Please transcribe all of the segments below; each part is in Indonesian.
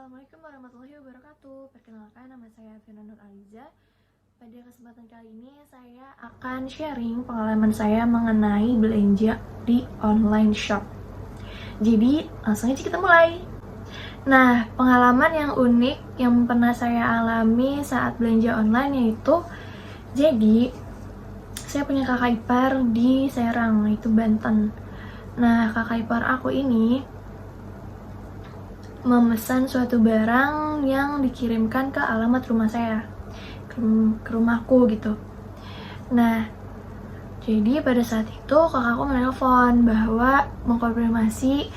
Assalamualaikum warahmatullahi wabarakatuh. Perkenalkan, nama saya Fiona Nur Aliza. Pada kesempatan kali ini saya akan sharing pengalaman saya mengenai belanja di online shop. Jadi langsung aja kita mulai. Nah, pengalaman yang unik yang pernah saya alami saat belanja online yaitu, jadi saya punya kakak ipar di Serang, itu Banten. Nah, kakak ipar aku ini memesan suatu barang yang dikirimkan ke alamat rumah saya, ke rumahku gitu. Nah, jadi pada saat itu kakakku menelpon bahwa mengkonfirmasi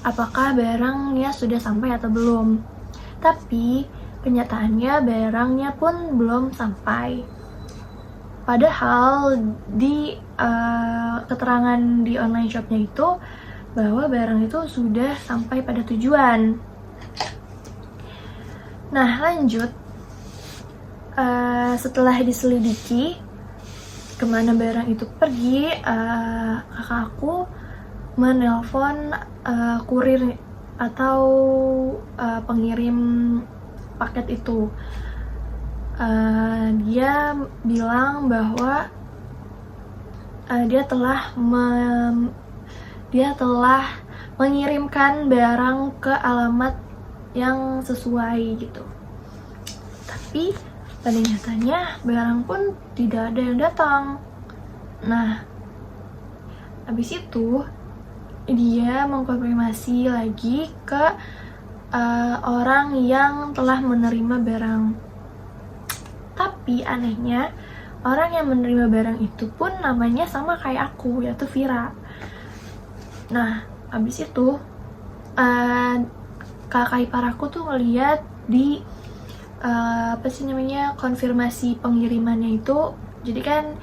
apakah barangnya sudah sampai atau belum. Tapi kenyataannya barangnya pun belum sampai. Padahal di keterangan di online shopnya itu bahwa barang itu sudah sampai pada tujuan. Nah, lanjut, setelah diselidiki kemana barang itu pergi, kakak aku menelpon kurir atau pengirim paket itu. Dia bilang bahwa dia telah mengirimkan barang ke alamat yang sesuai gitu. Tapi pada nyatanya barang pun tidak ada yang datang. Nah, habis itu dia mengkonfirmasi lagi ke orang yang telah menerima barang. Tapi anehnya orang yang menerima barang itu pun namanya sama kayak aku, yaitu Vira. Nah, abis itu kakak ipar aku tuh ngeliat di konfirmasi pengirimannya itu. Jadi kan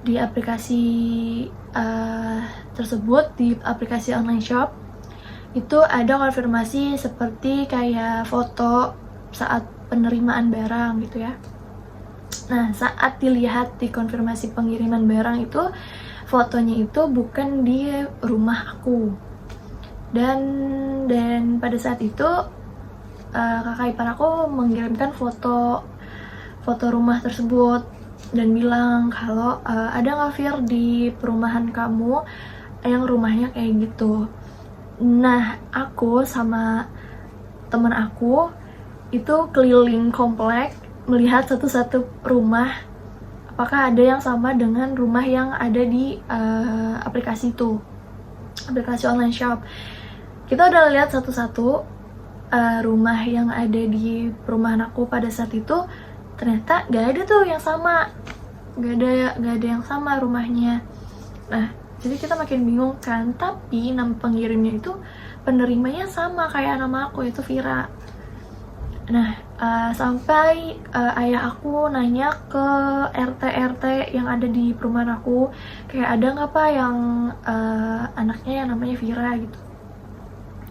di aplikasi tersebut, di aplikasi online shop itu ada konfirmasi seperti kayak foto saat penerimaan barang gitu ya. Nah, saat dilihat di konfirmasi pengiriman barang itu, fotonya itu bukan di rumah aku. Dan pada saat itu kakak ipar aku mengirimkan foto rumah tersebut dan bilang kalau ada nggak Fir di perumahan kamu yang rumahnya kayak gitu. Nah, aku sama temen aku itu keliling komplek melihat satu-satu rumah apakah ada yang sama dengan rumah yang ada di aplikasi itu, aplikasi online shop. Kita udah lihat satu-satu rumah yang ada di perumahan aku pada saat itu, ternyata gak ada tuh yang sama, gak ada yang sama rumahnya. Nah, jadi kita makin bingung kan, tapi nama pengirimnya itu penerimanya sama kayak nama aku, yaitu Vira. Nah, sampai ayah aku nanya ke RT yang ada di perumahan aku, kayak ada nggak Pak yang anaknya yang namanya Vira gitu.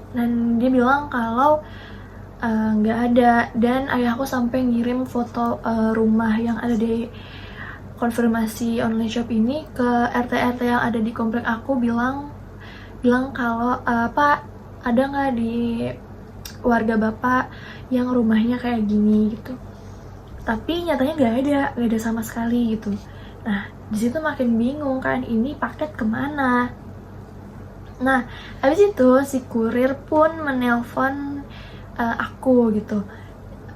Dan dia bilang kalau nggak ada. Dan ayah aku sampai ngirim foto rumah yang ada di konfirmasi online shop ini ke RT yang ada di komplek aku, bilang kalau Pak, ada nggak di warga bapak yang rumahnya kayak gini gitu. Tapi nyatanya nggak ada sama sekali gitu. Nah, disitu makin bingung kan, ini paket kemana. Nah, habis itu si kurir pun menelpon aku gitu.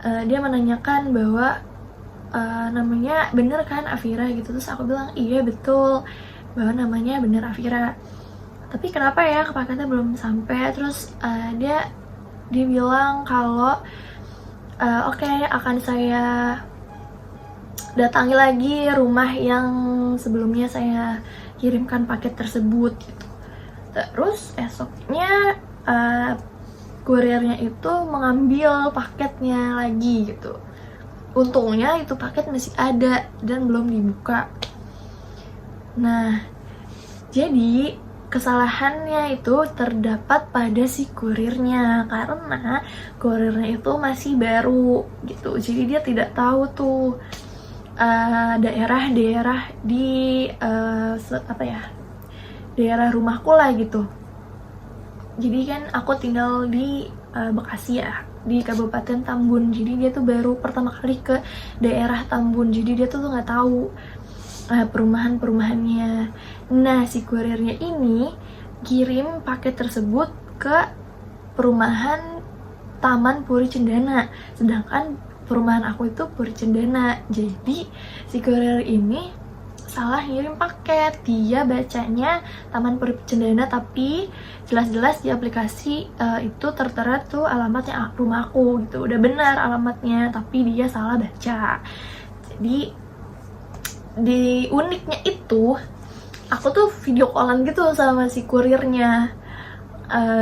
Dia menanyakan bahwa namanya bener kan Afira gitu. Terus aku bilang iya betul, bahwa namanya bener Afira. Tapi kenapa ya paketnya belum sampai. Terus dia bilang kalau oke, akan saya datangi lagi rumah yang sebelumnya saya kirimkan paket tersebut gitu. Terus esoknya kurirnya itu mengambil paketnya lagi gitu. Untungnya itu paket masih ada dan belum dibuka. Nah, jadi kesalahannya itu terdapat pada si kurirnya, karena kurirnya itu masih baru gitu. Jadi dia tidak tahu tuh daerah-daerah di daerah rumahku lah gitu. Jadi kan aku tinggal di Bekasi ya, di Kabupaten Tambun. Jadi dia tuh baru pertama kali ke daerah Tambun, jadi dia tuh nggak tahu perumahan-perumahannya. Nah, si kurirnya ini kirim paket tersebut ke perumahan Taman Puri Cendana, sedangkan perumahan aku itu Puri Cendana. Jadi si kurir ini salah ngirim paket, dia bacanya Taman Puri Cendana, tapi jelas-jelas di aplikasi itu tertera tuh alamatnya rumah aku gitu, udah benar alamatnya, tapi dia salah baca. Jadi di uniknya itu aku tuh video callan gitu sama si kurirnya.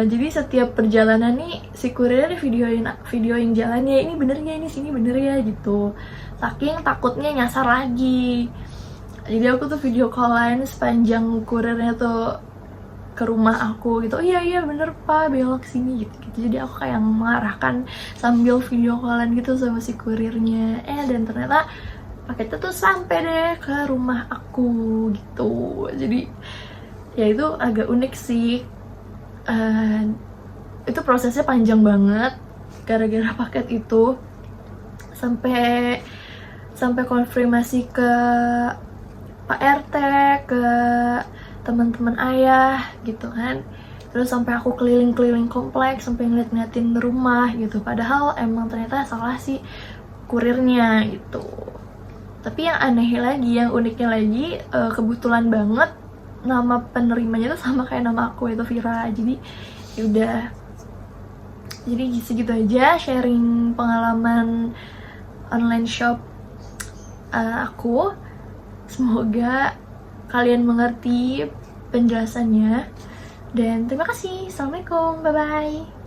Jadi setiap perjalanan nih si kurirnya videoin jalannya, ini bener ya, ini sini bener ya gitu, saking takutnya nyasar lagi. Jadi aku tuh video callan sepanjang kurirnya tuh ke rumah aku gitu, oh iya bener pak, belok sini gitu. Jadi aku kayak mengarahkan sambil video callan gitu sama si kurirnya. Dan ternyata paketnya tuh sampai deh ke rumah aku gitu. Jadi ya itu agak unik sih. Itu prosesnya panjang banget gara-gara paket itu, sampai konfirmasi ke Pak RT, ke teman-teman ayah gitu kan. Terus sampai aku keliling-keliling kompleks, sampai ngeliat-ngeliatin rumah gitu. Padahal emang ternyata salah si kurirnya gitu. Tapi yang aneh lagi, yang uniknya lagi, kebetulan banget nama penerimanya tuh sama kayak nama aku, itu Vira. Jadi yaudah, jadi segitu aja sharing pengalaman online shop aku. Semoga kalian mengerti penjelasannya, dan terima kasih. Assalamualaikum, bye bye.